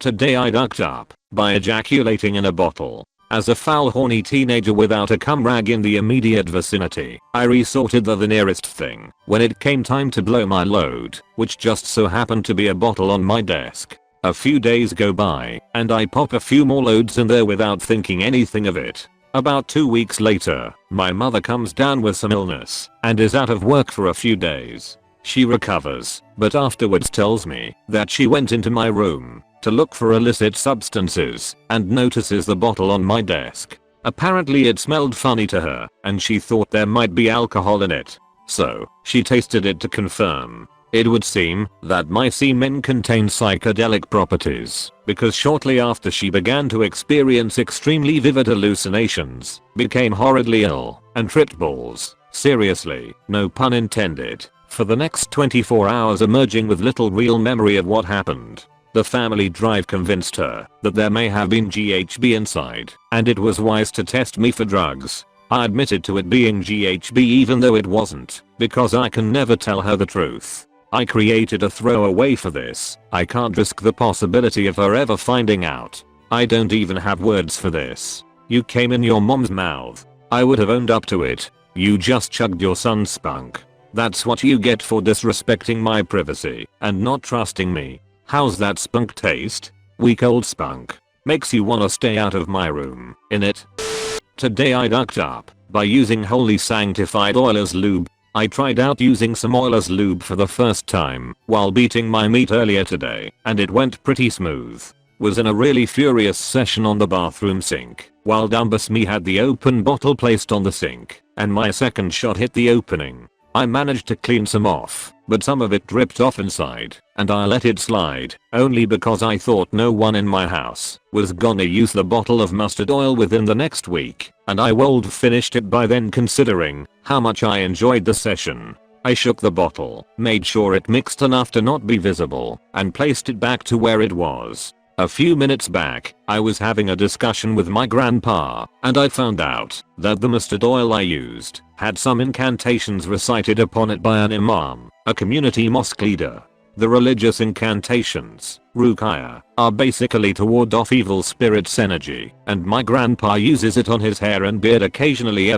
Today I ducked up by ejaculating in a bottle. As a foul horny teenager without a cum rag in the immediate vicinity, I resorted to the nearest thing when it came time to blow my load, which just so happened to be a bottle on my desk. A few days go by, and I pop a few more loads in there without thinking anything of it. About 2 weeks later, my mother comes down with some illness and is out of work for a few days. She recovers, but afterwards tells me that she went into my room to look for illicit substances and notices the bottle on my desk. Apparently it smelled funny to her and she thought there might be alcohol in it. So, she tasted it to confirm. It would seem that my semen contained psychedelic properties because shortly after she began to experience extremely vivid hallucinations, became horridly ill, and tripped balls. Seriously, no pun intended, for the next 24 hours emerging with little real memory of what happened. The family drive convinced her that there may have been GHB inside, and it was wise to test me for drugs. I admitted to it being GHB even though it wasn't, because I can never tell her the truth. I created a throwaway for this. I can't risk the possibility of her ever finding out. I don't even have words for this. You came in your mom's mouth. I would have owned up to it. You just chugged your son's spunk. That's what you get for disrespecting my privacy and not trusting me. How's that spunk taste? Weak old spunk. Makes you wanna stay out of my room, innit? Today I ducked up by using holy sanctified oil as lube. I tried out using some oil as lube for the first time while beating my meat earlier today, and it went pretty smooth. Was in a really furious session on the bathroom sink while Dumbus me had the open bottle placed on the sink and my second shot hit the opening. I managed to clean some off, but some of it dripped off inside, and I let it slide, only because I thought no one in my house was gonna use the bottle of mustard oil within the next week, and I would finished it by then considering how much I enjoyed the session. I shook the bottle, made sure it mixed enough to not be visible, and placed it back to where it was. A few minutes back, I was having a discussion with my grandpa, and I found out that the mustard oil I used had some incantations recited upon it by an imam, a community mosque leader. The religious incantations, ruqyah, are basically to ward off evil spirits' energy, and my grandpa uses it on his hair and beard occasionally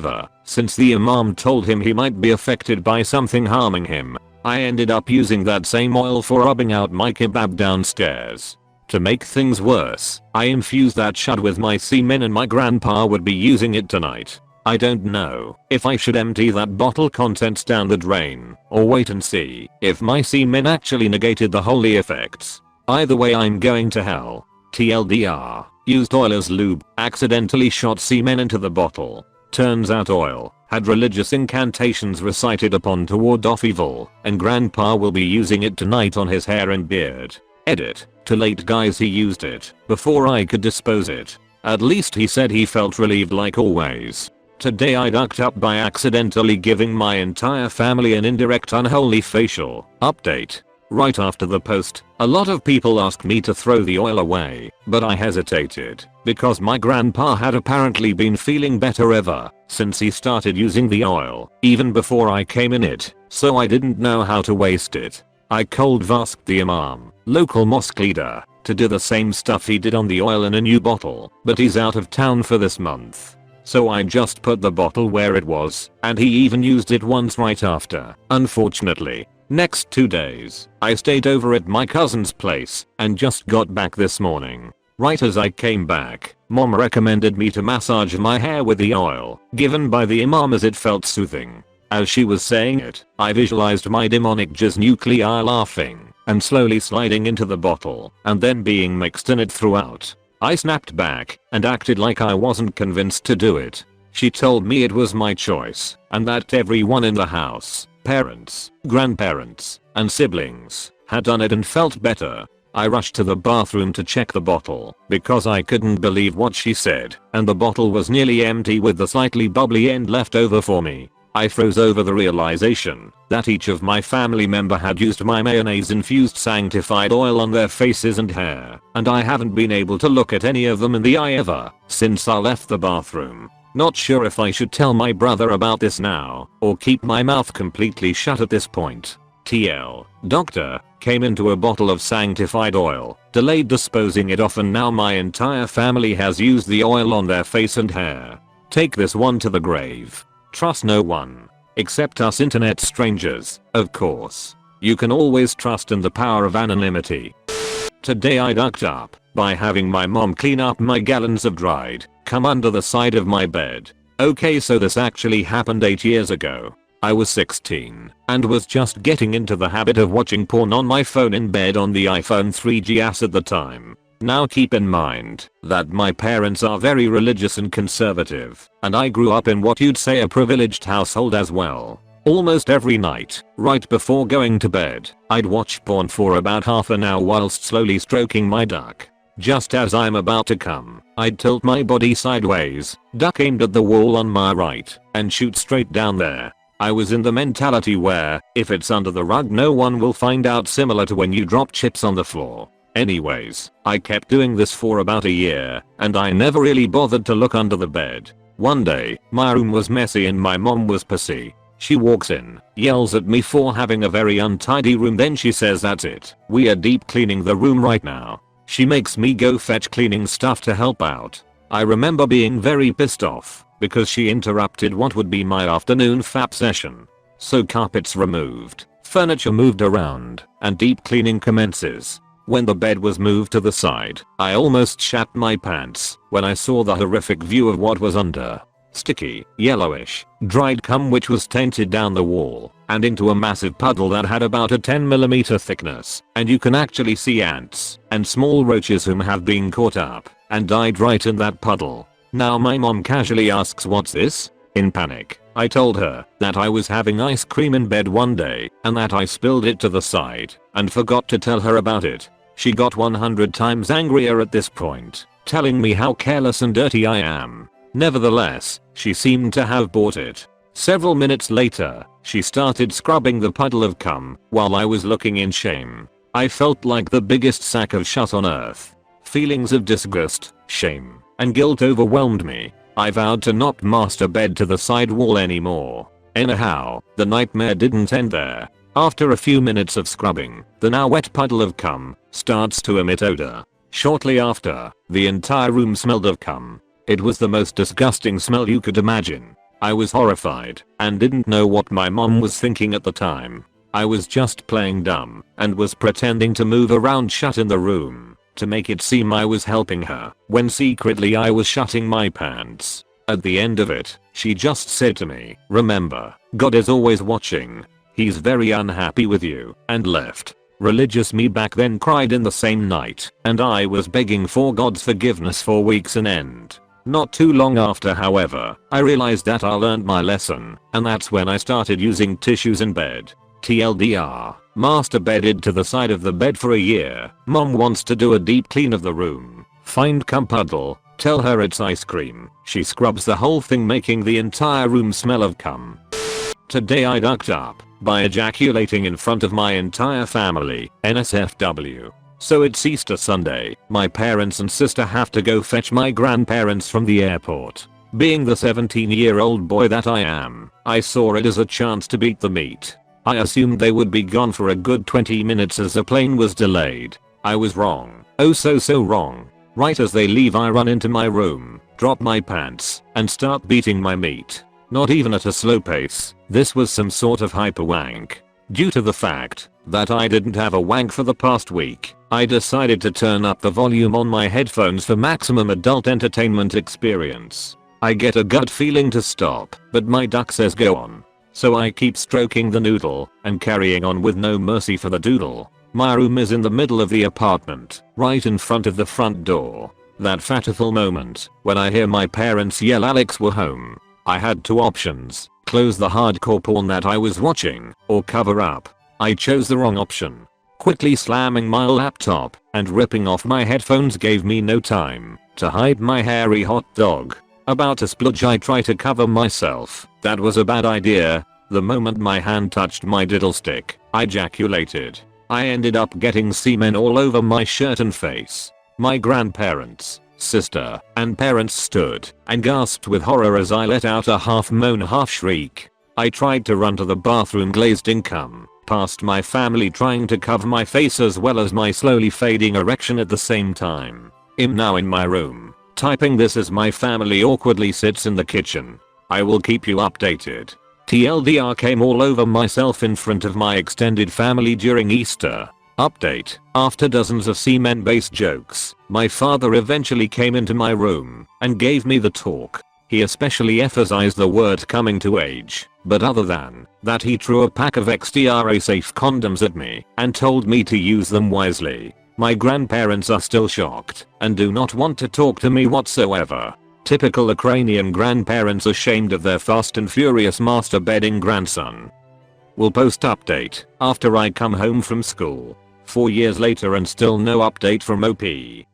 since the imam told him he might be affected by something harming him. I ended up using that same oil for rubbing out my kebab downstairs. To make things worse, I infused that shud with my semen and my grandpa would be using it tonight. I don't know if I should empty that bottle contents down the drain or wait and see if my semen actually negated the holy effects. Either way I'm going to hell. TLDR, used oil as lube, accidentally shot semen into the bottle. Turns out oil had religious incantations recited upon to ward off evil, and grandpa will be using it tonight on his hair and beard. Edit. Too late guys, he used it before I could dispose it. At least he said he felt relieved like always. Today I ducked up by accidentally giving my entire family an indirect unholy facial update. Right after the post, a lot of people asked me to throw the oil away, but I hesitated because my grandpa had apparently been feeling better ever since he started using the oil, even before I came in it, so I didn't know how to waste it. I cold asked the imam, local mosque leader, to do the same stuff he did on the oil in a new bottle, but he's out of town for this month. So I just put the bottle where it was, and he even used it once right after. Unfortunately, next 2 days, I stayed over at my cousin's place and just got back this morning. Right as I came back, mom recommended me to massage my hair with the oil given by the imam as it felt soothing. As she was saying it, I visualized my demonic jizz nuclei laughing and slowly sliding into the bottle and then being mixed in it throughout. I snapped back and acted like I wasn't convinced to do it. She told me it was my choice and that everyone in the house, parents, grandparents, and siblings, had done it and felt better. I rushed to the bathroom to check the bottle because I couldn't believe what she said, and the bottle was nearly empty with the slightly bubbly end left over for me. I froze over the realization that each of my family member had used my mayonnaise infused sanctified oil on their faces and hair, and I haven't been able to look at any of them in the eye ever since I left the bathroom. Not sure if I should tell my brother about this now or keep my mouth completely shut at this point. TL, doctor, came into a bottle of sanctified oil, delayed disposing it off, and now my entire family has used the oil on their face and hair. Take this one to the grave. Trust no one. Except us internet strangers, of course. You can always trust in the power of anonymity. Today I ducked up by having my mom clean up my gallons of dried cum under the side of my bed. Okay, so this actually happened 8 years ago. I was 16 and was just getting into the habit of watching porn on my phone in bed on the iPhone 3GS at the time. Now keep in mind that my parents are very religious and conservative, and I grew up in what you'd say a privileged household as well. Almost every night, right before going to bed, I'd watch porn for about half an hour whilst slowly stroking my duck. Just as I'm about to come, I'd tilt my body sideways, duck aimed at the wall on my right, and shoot straight down there. I was in the mentality where, if it's under the rug no one will find out, similar to when you drop chips on the floor. Anyways, I kept doing this for about a year, and I never really bothered to look under the bed. One day, my room was messy and my mom was pissy. She walks in, yells at me for having a very untidy room, then she says that's it, we are deep cleaning the room right now. She makes me go fetch cleaning stuff to help out. I remember being very pissed off because she interrupted what would be my afternoon fap session. So carpets removed, furniture moved around, and deep cleaning commences. When the bed was moved to the side, I almost shat my pants when I saw the horrific view of what was under. Sticky, yellowish, dried cum which was tainted down the wall and into a massive puddle that had about a 10mm thickness, and you can actually see ants and small roaches whom have been caught up and died right in that puddle. Now my mom casually asks, "What's this?" In panic, I told her that I was having ice cream in bed one day and that I spilled it to the side and forgot to tell her about it. She got 100 times angrier at this point, telling me how careless and dirty I am. Nevertheless, she seemed to have bought it. Several minutes later, she started scrubbing the puddle of cum while I was looking in shame. I felt like the biggest sack of shit on earth. Feelings of disgust, shame, and guilt overwhelmed me. I vowed to not masturbate to the side wall anymore. Anyhow, the nightmare didn't end there. After a few minutes of scrubbing, the now wet puddle of cum starts to emit odor. Shortly after, the entire room smelled of cum. It was the most disgusting smell you could imagine. I was horrified and didn't know what my mom was thinking at the time. I was just playing dumb and was pretending to move around shut in the room to make it seem I was helping her, when secretly I was shutting my pants. At the end of it, she just said to me, "Remember, God is always watching. He's very unhappy with you," and left. Religious me back then cried in the same night, and I was begging for God's forgiveness for weeks on end. Not too long after, however, I realized that I learned my lesson, and that's when I started using tissues in bed. TLDR, masturbated to the side of the bed for a year. Mom wants to do a deep clean of the room. Find cum puddle, tell her it's ice cream. She scrubs the whole thing, making the entire room smell of cum. Today I ducked up by ejaculating in front of my entire family, NSFW. So it's Easter Sunday, my parents and sister have to go fetch my grandparents from the airport. Being the 17-year-old boy that I am, I saw it as a chance to beat the meat. I assumed they would be gone for a good 20 minutes as the plane was delayed. I was wrong. Oh so wrong. Right as they leave I run into my room, drop my pants, and start beating my meat. Not even at a slow pace. This was some sort of hyper wank. Due to the fact that I didn't have a wank for the past week, I decided to turn up the volume on my headphones for maximum adult entertainment experience. I get a gut feeling to stop, but my duck says go on. So I keep stroking the noodle and carrying on with no mercy for the doodle. My room is in the middle of the apartment, right in front of the front door. That fateful moment when I hear my parents yell Alex we're home. I had two options: close the hardcore porn that I was watching, or cover up. I chose the wrong option. Quickly slamming my laptop and ripping off my headphones gave me no time to hide my hairy hot dog. About to splurge I try to cover myself. That was a bad idea. The moment my hand touched my diddle stick, I ejaculated. I ended up getting semen all over my shirt and face. My grandparents, sister, and parents stood and gasped with horror as I let out a half moan half shriek. I tried to run to the bathroom glazed in cum, past my family trying to cover my face as well as my slowly fading erection at the same time. I'm now in my room, typing this as my family awkwardly sits in the kitchen. I will keep you updated. TLDR came all over myself in front of my extended family during Easter. Update. After dozens of semen-based jokes, my father eventually came into my room and gave me the talk. He especially emphasized the word coming to age, but other than that he threw a pack of XTRA safe condoms at me and told me to use them wisely. My grandparents are still shocked and do not want to talk to me whatsoever. Typical Ukrainian grandparents ashamed of their fast and furious master bedding grandson. Will post update after I come home from school. 4 years later and still no update from OP.